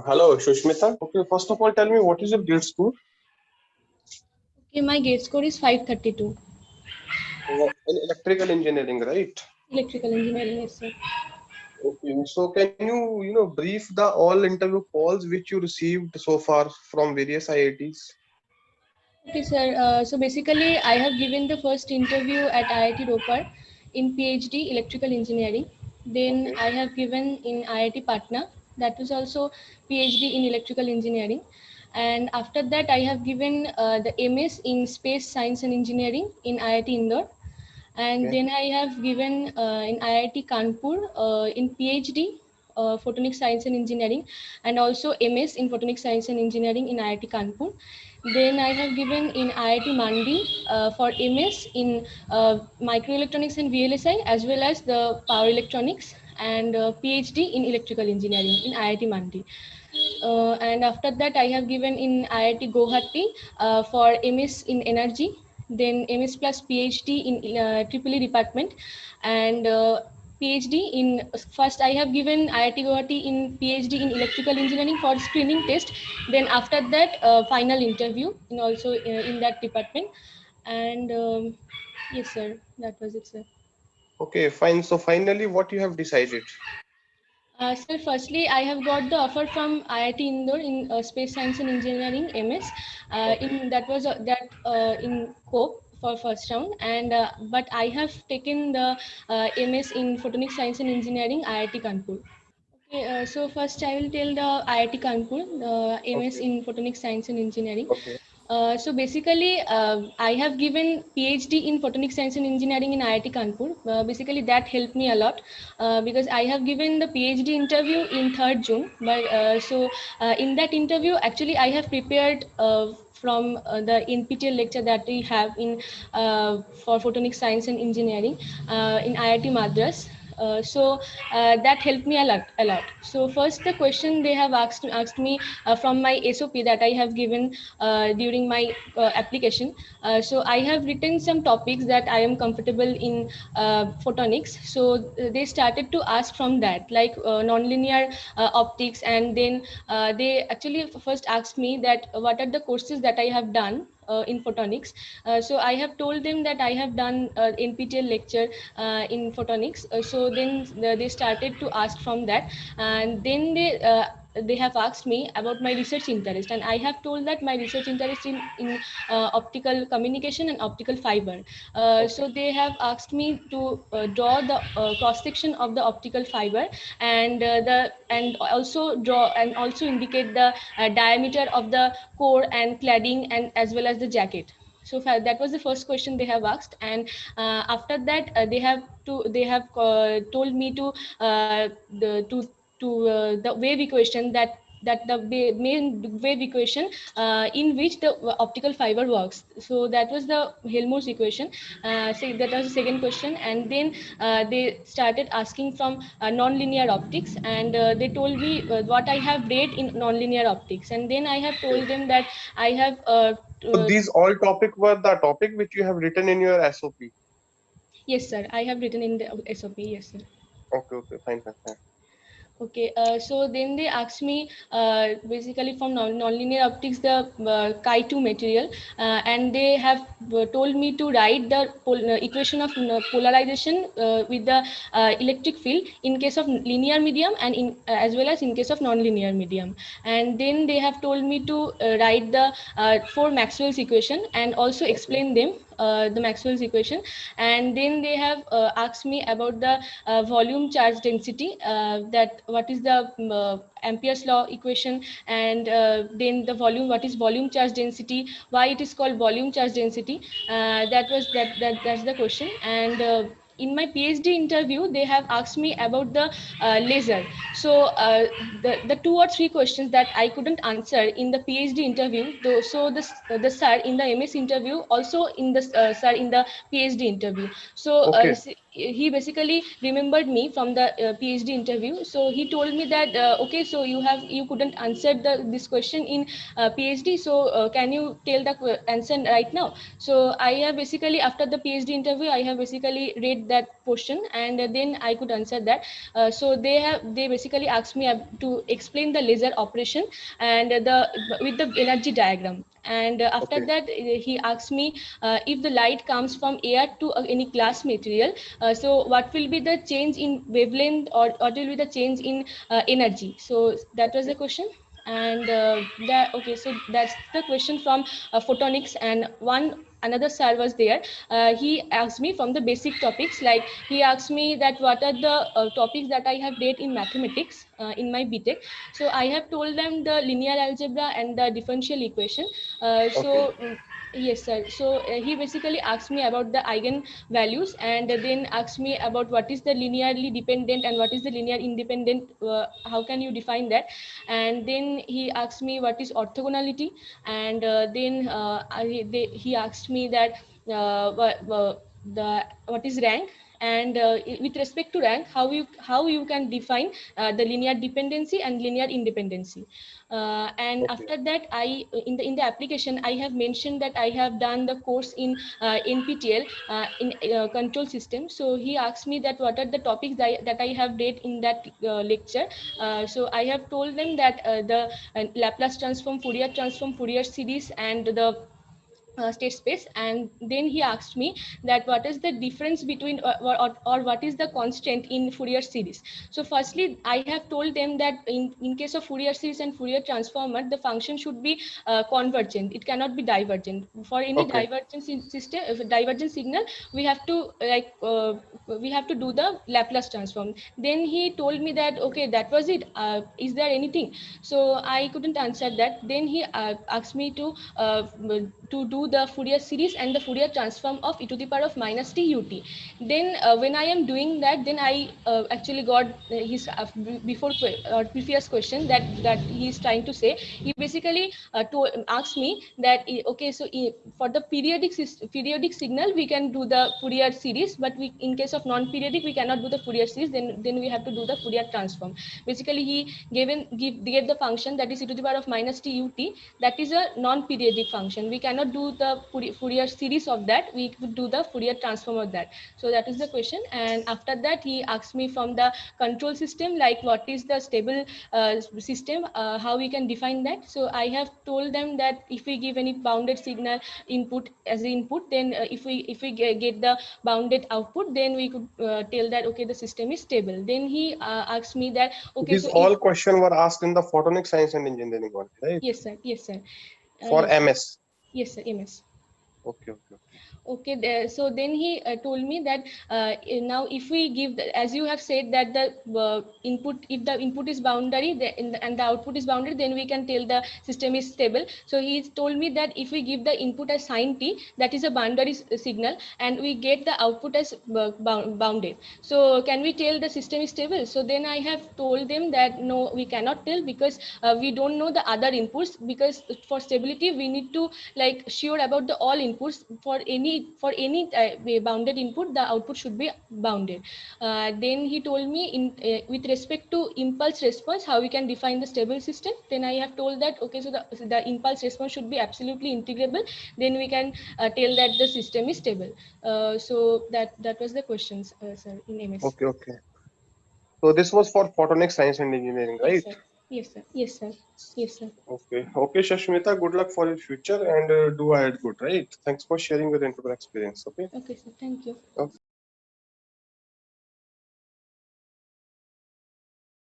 Hello, Shushmita. Okay, first of all, tell me what is your grade score? Okay, my gate score is 532. In electrical engineering, right? Electrical engineering, yes, sir. Okay, so can you brief the all interview calls which you received so far from various IITs? Okay, sir. So basically, I have given the first interview at IIT Ropar in PhD Electrical Engineering. Then Okay, I have given in IIT Patna. That was also PhD in Electrical Engineering. And after that, I have given the MS in Space Science and Engineering in IIT Indore. And okay, then I have given in IIT Kanpur in PhD Photonic Science and Engineering, and also MS in Photonic Science and Engineering in IIT Kanpur. Then I have given in IIT Mandi for MS in Microelectronics and VLSI, as well as the Power Electronics, and PhD in Electrical Engineering in IIT Mandi. And after that, I have given in IIT Guwahati for MS in Energy, then MS plus PhD in EEE department, and PhD in first I have given IIT Guwahati in PhD in Electrical Engineering for screening test. Then after that, final interview in also in that department, and yes, sir, that was it, sir. okay, fine. So finally, what you have decided? Sir, firstly, I have got the offer from IIT Indore in Space Science and Engineering MS. Okay, In that was that in COPE for first round, and but I have taken the MS in Photonic Science and Engineering IIT Kanpur. Okay, so first I will tell the IIT Kanpur, the MS okay, in Photonic Science and Engineering. okay, So basically, I have given PhD in Photonic Science and Engineering in IIT Kanpur. Basically, that helped me a lot because I have given the PhD interview in 3rd June. But in that interview, actually, I have prepared from the NPTEL lecture that we have in for Photonic Science and Engineering in IIT Madras. That helped me a lot. So first, the question they have asked me from my SOP that I have given during my application. So I have written some topics that I am comfortable in photonics. So they started to ask from that, like nonlinear optics, and then they actually first asked me that what are the courses that I have done in photonics. So I have told them that I have done NPTEL lecture in photonics. So then they started to ask from that, and then they have asked me about my research interest, and I have told that my research interest in optical communication and optical fiber. okay, So they have asked me to draw the cross section of the optical fiber, and the and also draw and also indicate the diameter of the core and cladding, and as well as the jacket. So that was the first question they have asked, and after that they have told me to the wave equation, that the main wave equation in which the optical fiber works. So that was the Helmholtz equation. So that was the second question, and then they started asking from nonlinear optics, and they told me what I have read in nonlinear optics, and then I have okay. told them that I have So these all topic were the topic which you have written in your SOP. yes, sir, I have written in the SOP, yes, sir. Okay, okay, fine, fine, fine. Okay, so then they asked me basically from nonlinear optics the Chi2 material, and they have told me to write the equation of polarization with the electric field in case of linear medium, and in as well as in case of nonlinear medium. And then they have told me to write the four Maxwell's equation and also Okay, explain them, the Maxwell's equation. And then they have asked me about the volume charge density, that what is the Ampere's law equation, and then the volume, what is volume charge density, why it is called volume charge density. That's the question. And in my PhD interview, they have asked me about the laser. So the 2 or 3 questions that I couldn't answer in the PhD interview, though, so the sir in the MS interview, also in the sir in the PhD interview. So okay. he basically remembered me from the PhD interview. So he told me that okay, so you couldn't answer this question in PhD. So can you tell the answer right now? So I have basically, after the PhD interview, I have basically read with that question, and then I could answer that. So they basically asked me to explain the laser operation and with the energy diagram. And after Okay. that, he asked me if the light comes from air to any glass material, so what will be the change in wavelength, or what will be the change in energy. So that was the Okay. question. And so that's the question from photonics. And another sir was there. He asked me from the basic topics, like he asked me that what are the topics that I have read in mathematics in my BTech. So I have told them the linear algebra and the differential equation. Okay. Yes, sir. So he basically asked me about the eigen values, and then asked me about what is the linearly dependent and what is the linear independent. How can you define that? And then he asked me what is orthogonality, and then he asked me that what is rank, and with respect to rank, how you can define the linear dependency and linear independency. And Okay. after that, I in the application I have mentioned that I have done the course in NPTEL in control system. So he asked me that what are the topics that I have read in that lecture. So I have told them that the Laplace transform, Fourier transform, Fourier series, and the state space. And then he asked me that what is the difference between or what is the constant in Fourier series. So firstly, I have told them that in case of Fourier series and Fourier transformer, the function should be convergent, it cannot be divergent. For any Okay. divergent system, divergent signal, we have to we have to do the Laplace transform. Then he told me that okay, that was it, is there anything? So I couldn't answer that. Then he asked me to do the Fourier series and the Fourier transform of e to the power of minus t ut. Then when I am doing that, then I actually got his previous question that he is trying to say. He basically asked me that okay, so for the periodic signal we can do the Fourier series, but we, in case of non-periodic, we cannot do the Fourier series. Then we have to do the Fourier transform. Basically, he gave the function that is e to the power of minus t ut. That is a non-periodic function. We cannot do the Fourier series of that. We could do the Fourier transform of that. So that is the question. And after that, he asked me from the control system, like what is the stable system, how we can define that. So I have told them that if we give any bounded signal input as the input, then if we get the bounded output, then we could tell that okay, the system is stable. Then he asked me that okay, These so if all questions were asked in the photonic science and engineering only, right? yes sir, yes sir, For yes sir, MS. yes sir, MS. Okay. Okay. Okay, so then he told me that now if we give as you have said that the input, if the input is boundary and the output is boundary, then we can tell the system is stable. So he told me that if we give the input as sine t, that is a boundary signal, and we get the output as bounded, so can we tell the system is stable? So then I have told them that no, we cannot tell, because we don't know the other inputs, because for stability we need to like sure about the all inputs. For any bounded input, the output should be bounded. Then he told me with respect to impulse response, how we can define the stable system. Then I have told that okay, so the impulse response should be absolutely integrable, then we can tell that the system is stable. So that was the questions, sir, in MS. Okay. Okay. So this was for photonic science and engineering, Yes right? sir, yes sir, yes sir, yes sir. Okay. Okay, Shashmita, good luck for your future and do ahead good, right? Thanks for sharing your interview experience. Okay. Okay sir, thank you. Okay.